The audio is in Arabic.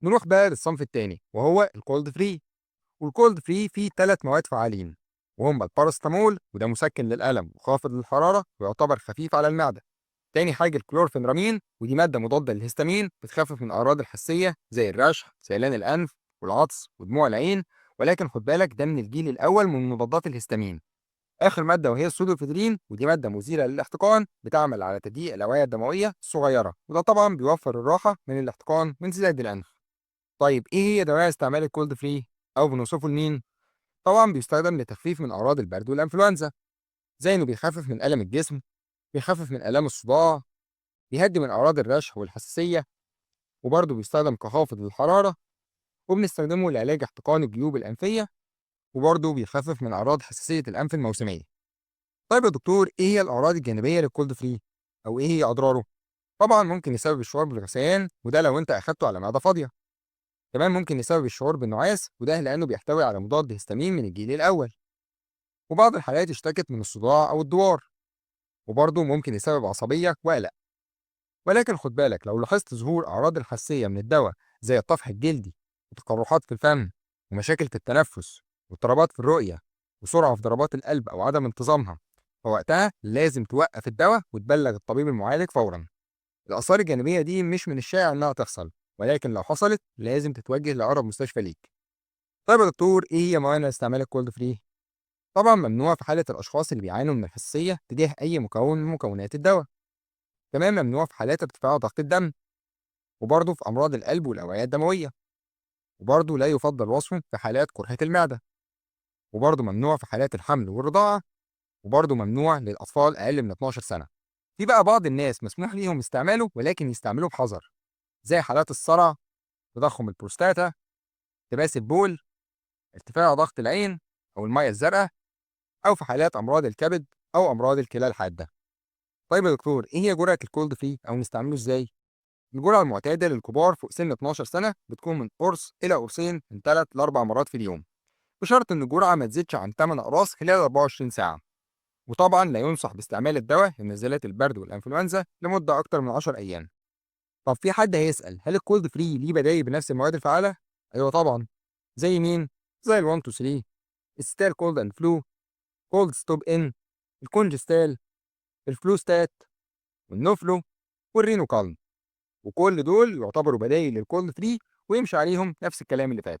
نروح بقى للصنف التاني وهو الكولد فري. والكولد فري فيه 3 مواد فعالين، وهم الباراسيتامول وده مسكن للألم وخافض للحرارة ويعتبر خفيف على المعدة. تاني حاجة الكلورفينرامين، ودي مادة مضادة للهستامين بتخفف من الأعراض الحسية زي الرشح، سيلان الأنف والعطس ودموع العين، ولكن خد بالك ده من الجيل الأول من مضادات الهستامين. آخر مادة وهي السودوفيدرين، ودي مادة مزيلة للاحتقان بتعمل على تضييق الأوعية الدموية الصغيرة، وده طبعا بيوفر الراحة من الاحتقان من انسداد الأنف. طيب إيه هي دواعي استعمال الكولد فري؟ أو بنوصفه لمين؟ طبعا بيستخدم لتخفيف من أعراض البرد والإنفلونزا، زي إنه بيخفف من ألم الجسم، بيخفف من آلام الصداع، بيهدي من أعراض الرشح والحساسية، وبرضه بيستخدم كخافض للحرارة، وبنستخدمه لعلاج احتقان الجيوب الأنفية، وبرضه بيخفف من أعراض حساسية الأنف الموسمية. طيب يا دكتور إيه هي الأعراض الجانبية للكولد فري؟ أو إيه هي أضراره؟ طبعا ممكن يسبب الشعور بالغثيان وده لو أنت أخدته على معدة فاضية. كمان ممكن يسبب الشعور بالنعاس وده لأنه بيحتوي على مضاد هستامين من الجيل الأول. وبعض الحالات اشتكت من الصداع أو الدوار. وبرضه ممكن يسبب عصبية وقلق. ولكن خد بالك لو لاحظت ظهور أعراض الحساسية من الدواء زي الطفح الجلدي وتقرحات في الفم ومشاكل في التنفس واضطرابات في الرؤية وسرعة في ضربات القلب أو عدم انتظامها، فوقتها لازم توقف الدواء وتبلغ الطبيب المعالج فورا. الآثار الجانبية دي مش من الشائع إنها تحصل، ولكن لو حصلت لازم تتوجه لأقرب مستشفى ليك. طيب يا دكتور إيه هي موانع استعمال الكولد فري؟ طبعا ممنوع في حالة الأشخاص اللي بيعانوا من الحساسية تجاه أي مكون من مكونات الدواء. كمان ممنوع في حالات ارتفاع ضغط الدم، وبرضه في أمراض القلب والأوعية الدموية، وبرضه لا يفضل وصفه في حالات قرحة المعدة، وبرضه ممنوع في حالات الحمل والرضاعة، وبرضه ممنوع للأطفال أقل من 12 سنة. في بقى بعض الناس مسموح ليهم استعماله ولكن يستعملوه بحذر، زي حالات الصرع، تضخم البروستاتا، التباس البول، ارتفاع ضغط العين أو المية الزرقاء، أو في حالات أمراض الكبد أو أمراض الكلى الحادة. طيب يا دكتور إيه هي جرعة الكولد فري أو نستعمله إزاي؟ الجرعة المعتادة للكبار فوق سن 12 سنة بتكون من قرص إلى قرصين من 3 ل 4 مرات في اليوم، بشرط إن الجرعة ما تزيدش عن 8 أقراص خلال 24 ساعة. وطبعا لا ينصح باستعمال الدواء لنزلات البرد والإنفلونزا لمدة أكتر من 10 أيام. طب في حد هيسأل هل الكولد فري ليه بدايل بنفس المواد الفعالة؟ أيوه طبعا. زي مين؟ زي ال 1 2 3، الستال كولد أند فلو، كولد ستوب إن، الكونجستال، الفلوستات، والنوفلو، والرينو كالم. وكل دول يعتبروا بدايل للكولد فري ويمشي عليهم نفس الكلام اللي فات.